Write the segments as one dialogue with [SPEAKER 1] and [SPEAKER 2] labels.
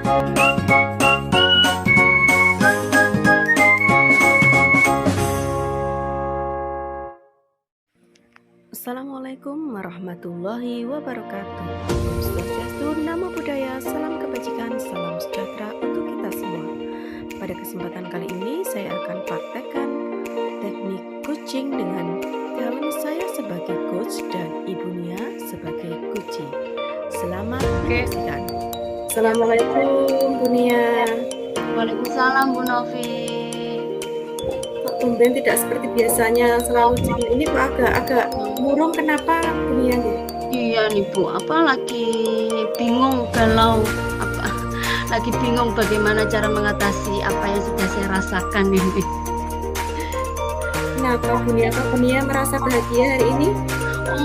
[SPEAKER 1] Assalamualaikum warahmatullahi wabarakatuh. Om Swastiastu, Namo Buddhaya, salam kebajikan, salam sejahtera untuk kita semua. Pada kesempatan kali ini saya akan praktekkan teknik coaching dengan talent saya sebagai coach dan Ibu Nia sebagai coaching. Selamat menyaksikan. Assalamualaikum Bu Nia.
[SPEAKER 2] Waalaikumsalam Bu Novi.
[SPEAKER 1] Tumben tidak seperti biasanya selalu ini kok agak murung, kenapa Bu Nia?
[SPEAKER 2] Iya nih Bu, lagi bingung galau lagi bingung bagaimana cara mengatasi apa yang sudah saya rasakan ini.
[SPEAKER 1] Kenapa Bu Nia? Apa Bu Nia merasa bahagia hari ini?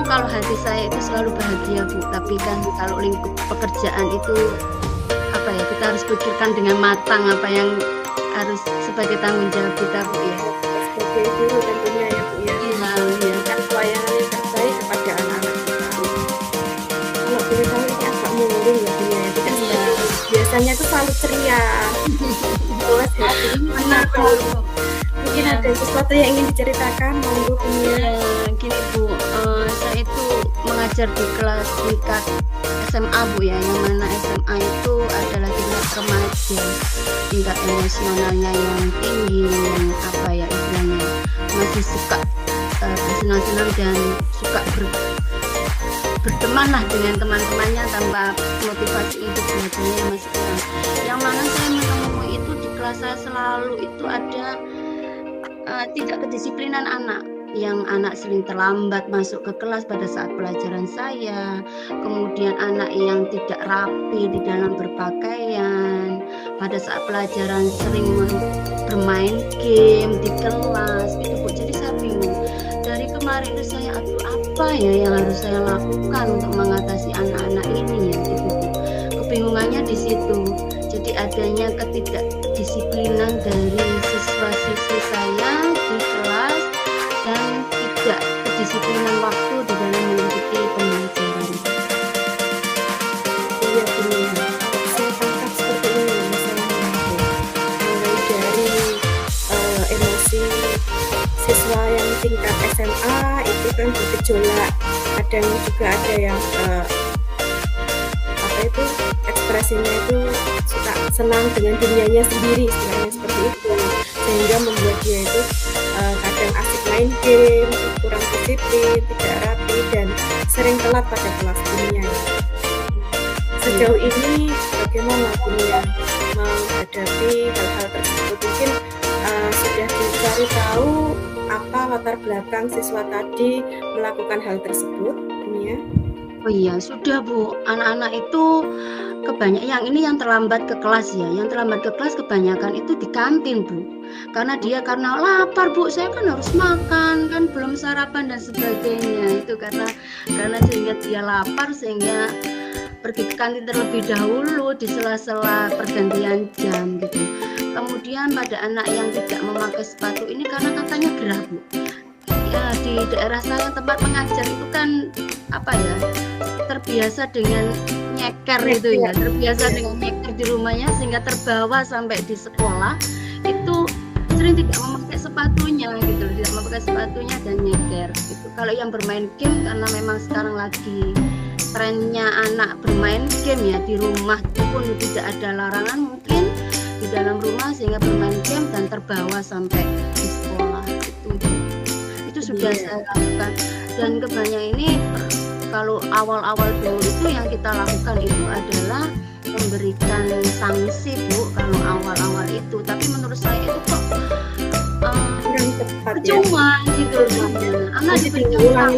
[SPEAKER 2] Kalau hati saya itu selalu bahagia Bu, tapi kan kalau lingkup pekerjaan itu kita harus pikirkan dengan matang apa yang harus sebagai tanggung jawab kita Bu ya.
[SPEAKER 1] Sebagai guru tentunya ya Bu ya.
[SPEAKER 2] Iya.
[SPEAKER 1] Kan pelayanan yang terbaik kepada anak-anak kita. Kalau boleh tahu ini agak murung ya Bu ya. Tidak seperti biasanya itu selalu ceria. Terus hati ini kenapa? Mungkin ada sesuatu yang ingin diceritakan, monggo Bu Nia.
[SPEAKER 2] Gini Bu, saya itu mengajar di kelas tingkat SMA Bu ya, yang mana SMA itu adalah tingkat remaja, tingkat emosionalnya yang tinggi, yang istilahnya masih suka bersenang-senang dan suka berteman lah dengan teman-temannya tanpa motivasi untuk belajarnya yang masih kurang. Yang mana saya menemui itu di kelas saya selalu itu ada tidak kedisiplinan anak, yang anak sering terlambat masuk ke kelas pada saat pelajaran saya, kemudian anak yang tidak rapi di dalam berpakaian, pada saat pelajaran sering bermain game di kelas gitu Bu. Jadi saya bingung, dari kemarin itu saya apa ya yang harus saya lakukan untuk mengatasi anak-anak ini ya gitu Bu. Kebingungannya di situ. Jadi adanya ketidakdisiplinan dari siswa-siswi saya di kelas dan tidak kedisiplinan waktu di dalam mengikuti pembelajaran.
[SPEAKER 1] Iya benar. Saya tangkap seperti ini masalahnya. Mulai dari emosi siswa yang tingkat SMA itu kan bergejolak. Kadang juga ada yang ekspresinya itu suka senang dengan dunianya sendiri, istilahnya seperti itu, sehingga membuat dia itu kadang asik main game, kurang disiplin, tidak rapi, dan sering telat pada kelas dunia. Sejauh ini bagaimana dunia menghadapi hal-hal tersebut? Mungkin sudah dicari tahu apa latar belakang siswa tadi melakukan hal tersebut, dunia?
[SPEAKER 2] Oh iya, sudah Bu. Anak-anak itu kebanyakan yang terlambat ke kelas ya. Yang terlambat ke kelas kebanyakan itu di kantin Bu. Karena lapar Bu, saya kan harus makan, kan belum sarapan dan sebagainya. Itu karena sehingga dia lapar sehingga pergi ke kantin terlebih dahulu di sela-sela pergantian jam gitu. Kemudian pada anak yang tidak memakai sepatu ini karena katanya gerah Bu. Ya, di daerah saya tempat mengajar itu kan terbiasa dengan nyeker itu ya, terbiasa dengan nyeker di rumahnya sehingga terbawa sampai di sekolah itu sering tidak memakai sepatunya gitu, tidak memakai sepatunya dan nyeker gitu. Kalau yang bermain game, karena memang sekarang lagi trennya anak bermain game ya di rumah pun tidak ada larangan, mungkin di dalam rumah sehingga bermain game dan terbawa sampai di sekolah itu sudah saya lakukan. Dan kebanyakan ini kalau awal-awal dulu itu yang kita lakukan itu adalah memberikan sanksi Bu kalau awal-awal itu, tapi menurut saya itu kok percuma ya? Gitu loh. Anak diberikan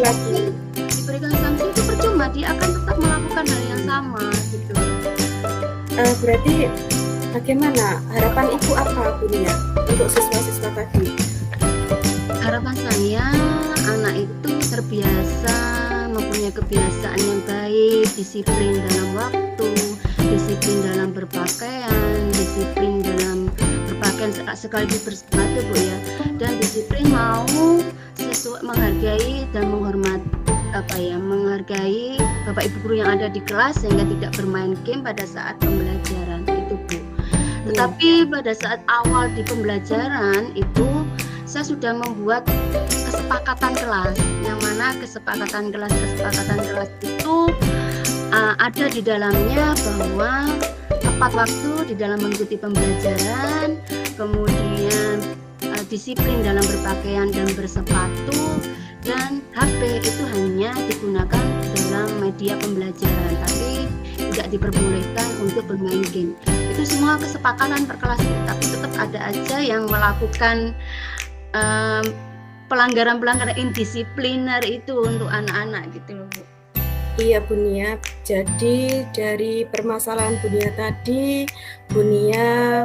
[SPEAKER 2] sanksi itu percuma, dia akan tetap melakukan hal yang sama gitu.
[SPEAKER 1] Berarti bagaimana harapan Ibu apa Bu Nia untuk siswa-siswa tadi?
[SPEAKER 2] Harapan saya anak itu terbiasa mempunyai kebiasaan yang baik, disiplin dalam waktu, disiplin dalam berpakaian, disiplin dalam berpakaian sekaligus bersepatu Bu ya, dan disiplin mau sesuai menghargai dan menghargai Bapak Ibu guru yang ada di kelas sehingga tidak bermain game pada saat pembelajaran itu Tetapi pada saat awal di pembelajaran itu saya sudah membuat kesepakatan kelas, yang mana kesepakatan kelas itu ada di dalamnya bahwa tepat waktu di dalam mengikuti pembelajaran, kemudian disiplin dalam berpakaian dan bersepatu, dan HP itu hanya digunakan dalam media pembelajaran, tapi tidak diperbolehkan untuk bermain game. Itu semua kesepakatan per kelas, tapi tetap ada aja yang melakukan pelanggaran-pelanggaran indisipliner itu untuk anak-anak gitu loh, Bu.
[SPEAKER 1] Iya, Bu Nia. Jadi dari permasalahan Bu Nia tadi, Bu Nia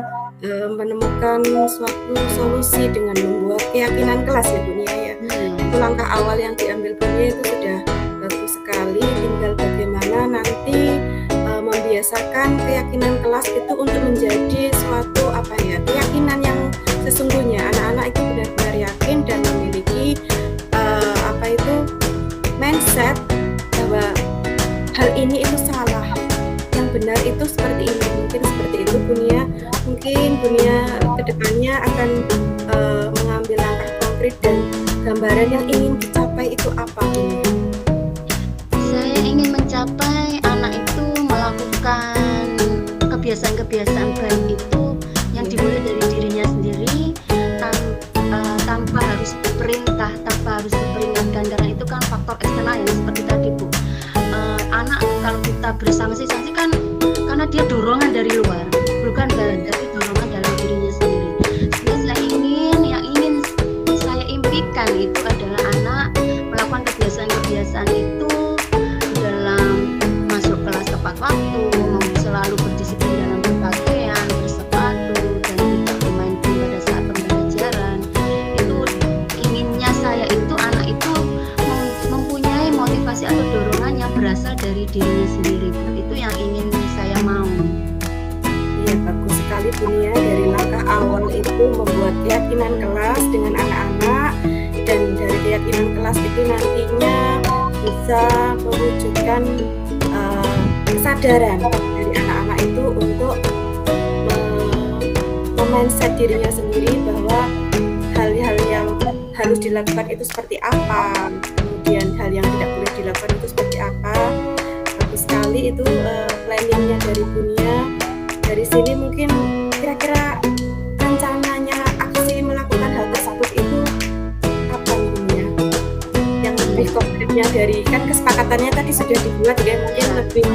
[SPEAKER 1] menemukan suatu solusi dengan membuat keyakinan kelas ya, Bu Nia ya. Itu langkah awal yang diambil Bu Nia itu sudah bagus sekali. Tinggal bagaimana nanti membiasakan keyakinan kelas itu untuk menjadi suatu keyakinan yang sesungguhnya. Anak-anak itu benar-benar yakin dan memiliki mindset bahwa hal ini itu salah, yang benar itu seperti ini. Mungkin seperti itu Bu Nia. Mungkin Bu Nia kedepannya akan mengambil langkah konkret dan gambaran yang ingin dicapai itu apa, Bu Nia?
[SPEAKER 2] Saya ingin mencapai anak itu melakukan kebiasaan-kebiasaan baik itu yang dimulai dari dirinya sendiri, tanpa harus diperintah, tanpa harus diperingatkan, karena itu kan faktor eksternal yang seperti tadi, Bu. Anak kalau kita beri sanksi kan karena dia dorongan dari luar, bukan dari dorongan dalam dirinya sendiri. Sehingga yang ingin saya impikan itu adalah anak melakukan kebiasaan-kebiasaan itu dalam masuk kelas tepat waktu, selalu berdisiplin dalam berpakaian, bersepatu, dan tidak bermain game pada saat pembelajaran. Itu inginnya saya itu anak itu mempunyai motivasi atau dorongan yang berasal dari dirinya sendiri. Itu yang ingin saya mau.
[SPEAKER 1] Iya, bagus sekali Bu Nia. Dari langkah awal itu membuat keyakinan kelas dengan anak-anak, dan dari keyakinan kelas itu nantinya bisa mewujudkan kesadaran dari anak-anak itu untuk mindset dirinya sendiri bahwa hal-hal yang harus dilakukan itu seperti apa, kemudian hal yang tidak boleh dilakukan itu seperti apa. Bagus sekali itu planningnya dari Bu Nia. Dari sini mungkin kira-kira rencananya aksi melakukan hal tersebut itu kapan, Bu Nia? Yang lebih konkretnya dari kan kesepakatannya tadi sudah dibuat ya, mungkin lebih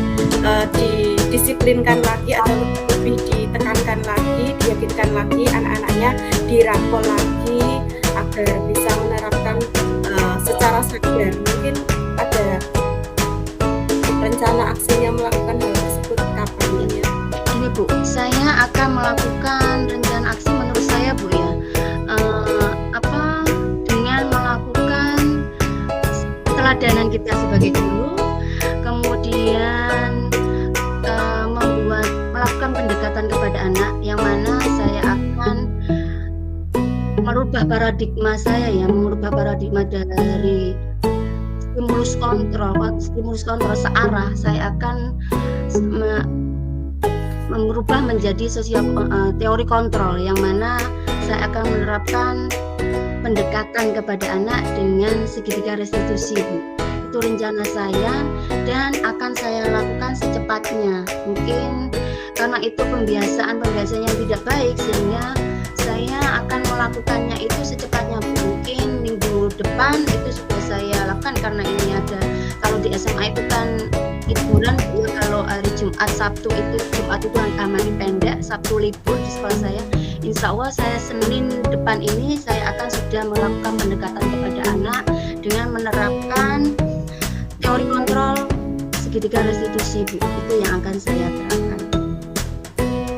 [SPEAKER 1] didisiplinkan lagi atau lebih ditekankan lagi, diyakinkan lagi anak-anaknya, dirangkul lagi agar bisa menerapkan secara sadar. Mungkin ada rencana aksinya melakukan hal tersebut kapan ya?
[SPEAKER 2] Ini Bu, saya akan melakukan rencana aksi menurut saya Bu ya, dengan melakukan keteladanan kita sebagai guru, kemudian melakukan pendekatan kepada anak, yang mana saya akan merubah paradigma saya ya, mengubah paradigma dari stimulus kontrol searah. Saya akan merubah menjadi teori kontrol, yang mana saya akan menerapkan pendekatan kepada anak dengan segitiga restitusi, Bu. Itu rencana saya dan akan saya lakukan secepatnya. Mungkin karena itu pembiasaan yang tidak baik, sehingga saya akan melakukannya itu secepatnya, Bu. Mungkin minggu depan itu sudah saya lakukan, karena ini ada, kalau di SMA itu kan hiburan ya, kalau hari Jumat Sabtu itu aman pendek, Sabtu libur di sekolah saya. Insya Allah saya Senin depan ini saya akan sudah melakukan pendekatan kepada anak dengan menerapkan teori kontrol segitiga restitusi, Bu. Itu yang akan saya terapkan.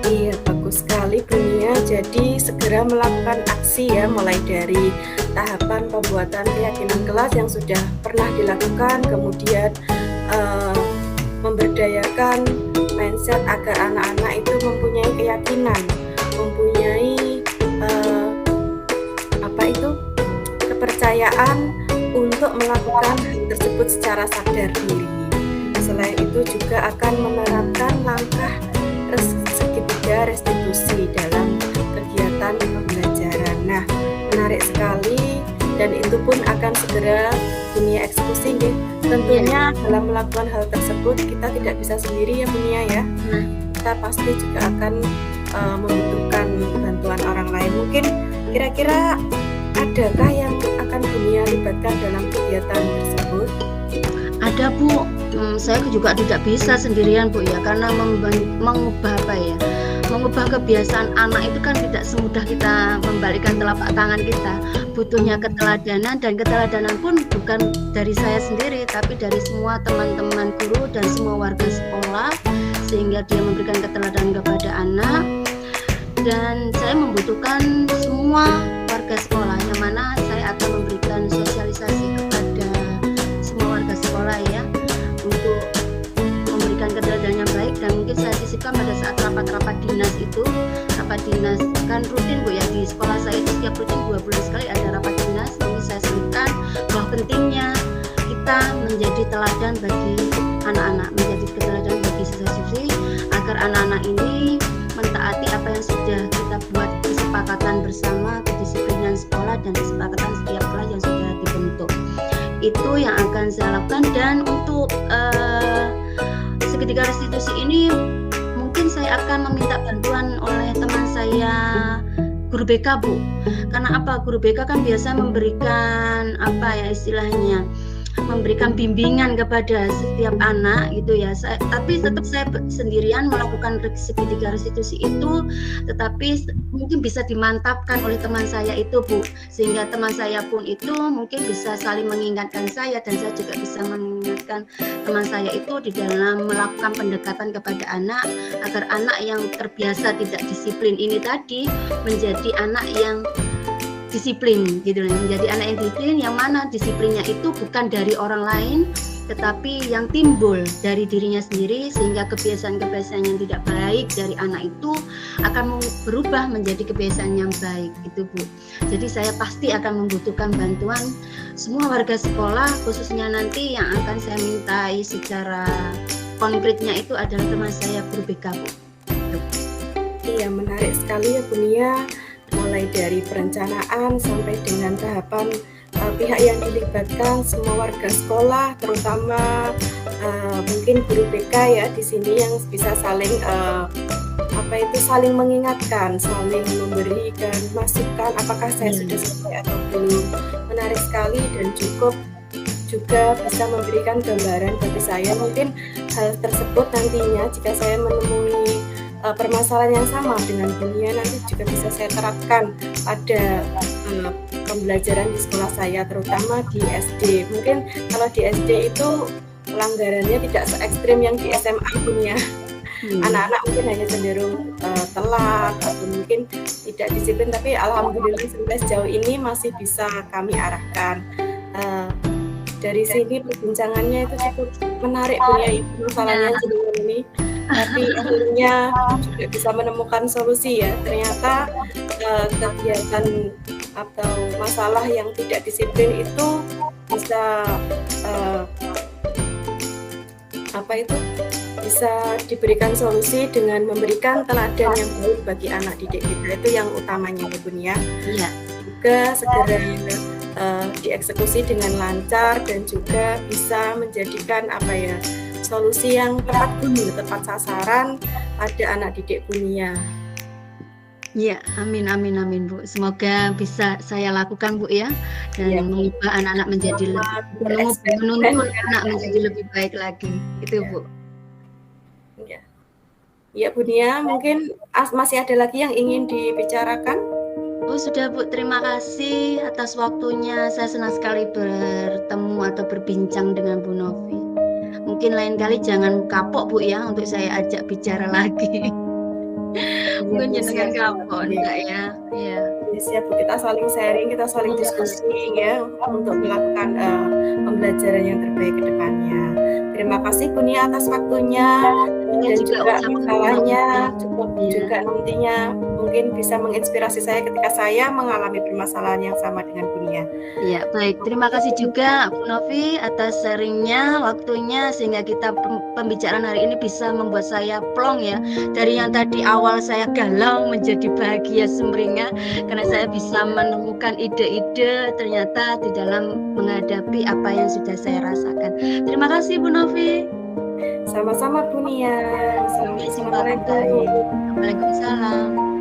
[SPEAKER 1] Iya, bagus sekali Bu Nia. Jadi segera melakukan aksi ya, mulai dari tahapan pembuatan keyakinan kelas yang sudah pernah dilakukan, kemudian memberdayakan mindset agar anak-anak itu mempunyai keyakinan, mempunyai kepercayaan untuk melakukan hal tersebut secara sadar diri. Selain itu juga akan menerapkan langkah segitiga ada restitusi dalam kegiatan pembelajaran. Nah, menarik sekali, dan itu pun akan segera Bunia eksekusi nih. Tentunya dalam melakukan hal tersebut kita tidak bisa sendiri ya Bunia ya. Kita pasti juga akan membutuhkan bantuan orang lain. Mungkin kira-kira adakah yang akan Bunia libatkan dalam kegiatan tersebut?
[SPEAKER 2] Ada Bu, saya juga tidak bisa sendirian Bu ya, karena mengubah kebiasaan anak itu kan tidak semudah kita membalikkan telapak tangan kita. Butuhnya keteladanan, dan keteladanan pun bukan dari saya sendiri, tapi dari semua teman-teman guru dan semua warga sekolah, sehingga dia memberikan keteladanan kepada anak. Dan saya membutuhkan semua warga sekolah, yang mana saya akan memberikan sosialisasi kepada semua warga sekolah ya, untuk memberikan keteladanan yang baik. Dan mungkin saya sisipkan pada saat rapat-rapat dinas itu, rapat dinas kan rutin Bu ya, di sekolah saya itu setiap rutin 2 bulan sekali ada rapat dinas. Ini saya selipkan bahwa pentingnya kita menjadi teladan bagi anak-anak, menjadi keteladanan bagi siswa-siswi, agar anak-anak ini mentaati apa yang sudah kita buat kesepakatan bersama, kedisiplinan sekolah dan kesepakatan setiap kelas yang sudah dibentuk. Itu yang akan saya lakukan. Dan untuk seketika restitusi ini mungkin saya akan meminta bantuan oleh teman saya guru BK Bu. Karena apa, guru BK kan biasa memberikan apa ya istilahnya, memberikan bimbingan kepada setiap anak gitu ya. Tapi tetap saya sendirian melakukan seketika restitusi itu, tetapi mungkin bisa dimantapkan oleh teman saya itu Bu, sehingga teman saya pun itu mungkin bisa saling mengingatkan saya, dan saya juga bisa mengingatkan teman saya itu di dalam melakukan pendekatan kepada anak, agar anak yang terbiasa tidak disiplin ini tadi menjadi anak yang disiplin gitu, menjadi anak yang disiplin, yang mana disiplinnya itu bukan dari orang lain tetapi yang timbul dari dirinya sendiri, sehingga kebiasaan-kebiasaan yang tidak baik dari anak itu akan berubah menjadi kebiasaan yang baik gitu Bu. Jadi saya pasti akan membutuhkan bantuan semua warga sekolah, khususnya nanti yang akan saya mintai secara konkretnya itu adalah teman saya guru BK Bu.
[SPEAKER 1] Iya, menarik sekali ya Bunia, mulai dari perencanaan sampai dengan tahapan pihak yang dilibatkan, semua warga sekolah, terutama mungkin guru BK ya di sini yang bisa saling saling mengingatkan, saling memberikan masukan apakah saya sudah sesuai atau belum. Menarik sekali, dan cukup juga bisa memberikan gambaran bagi saya. Mungkin hal tersebut nantinya jika saya menemui permasalahan yang sama dengan Bunia, nanti juga bisa saya terapkan pada pembelajaran di sekolah saya, terutama di SD. Mungkin kalau di SD itu pelanggarannya tidak se-ekstrim yang di SMA Bunia. Anak-anak mungkin hanya cenderung telat atau mungkin tidak disiplin, tapi alhamdulillah sampai sejauh ini masih bisa kami arahkan. Dari sini perbincangannya itu cukup menarik Bunia, itu masalahnya sebelum ini, tapi akhirnya juga bisa menemukan solusi ya. Ternyata kegiatan atau masalah yang tidak disiplin itu bisa bisa diberikan solusi dengan memberikan teladan yang baik bagi anak didik kita. Itu yang utamanya ya Bun ya.
[SPEAKER 2] Iya.
[SPEAKER 1] Juga segera dieksekusi dengan lancar dan juga bisa menjadikan solusi yang tepat guna, tepat sasaran pada anak didik Bunia.
[SPEAKER 2] Ya, amin Bu. Semoga bisa saya lakukan Bu ya, dan mengubah anak-anak menjadi menuntun anak menjadi lebih baik lagi. Itu Bu.
[SPEAKER 1] Ya Bunia, mungkin masih ada lagi yang ingin dibicarakan?
[SPEAKER 2] Oh sudah Bu, terima kasih atas waktunya. Saya senang sekali bertemu atau berbincang dengan Bu Novi. Mungkin lain kali jangan kapok Bu ya untuk saya ajak bicara lagi. Mungkin jangan kapok enggak ya. Iya.
[SPEAKER 1] Siap Bu, kita saling sharing, kita saling diskusi ya untuk melakukan pembelajaran yang terbaik ke depannya. Terima kasih Bunia atas waktunya.
[SPEAKER 2] Saya
[SPEAKER 1] dan
[SPEAKER 2] juga
[SPEAKER 1] juga
[SPEAKER 2] ucapkan terima
[SPEAKER 1] masalahnya
[SPEAKER 2] kasih. Iya.
[SPEAKER 1] juga nantinya mungkin bisa menginspirasi saya ketika saya mengalami permasalahan yang sama dengan Bunia.
[SPEAKER 2] Iya, baik. Terima kasih juga Bu Novi atas sharing-nya, waktunya, sehingga kita pembicaraan hari ini bisa membuat saya plong ya. Dari yang tadi awal saya galau menjadi bahagia sumringah, karena saya bisa menemukan ide-ide ternyata di dalam menghadapi apa yang sudah saya rasakan. Terima kasih Bu Novi.
[SPEAKER 1] Sama-sama Bunia.
[SPEAKER 2] Sampai jumpa kembali.
[SPEAKER 1] Assalamualaikum.
[SPEAKER 2] Waalaikumsalam.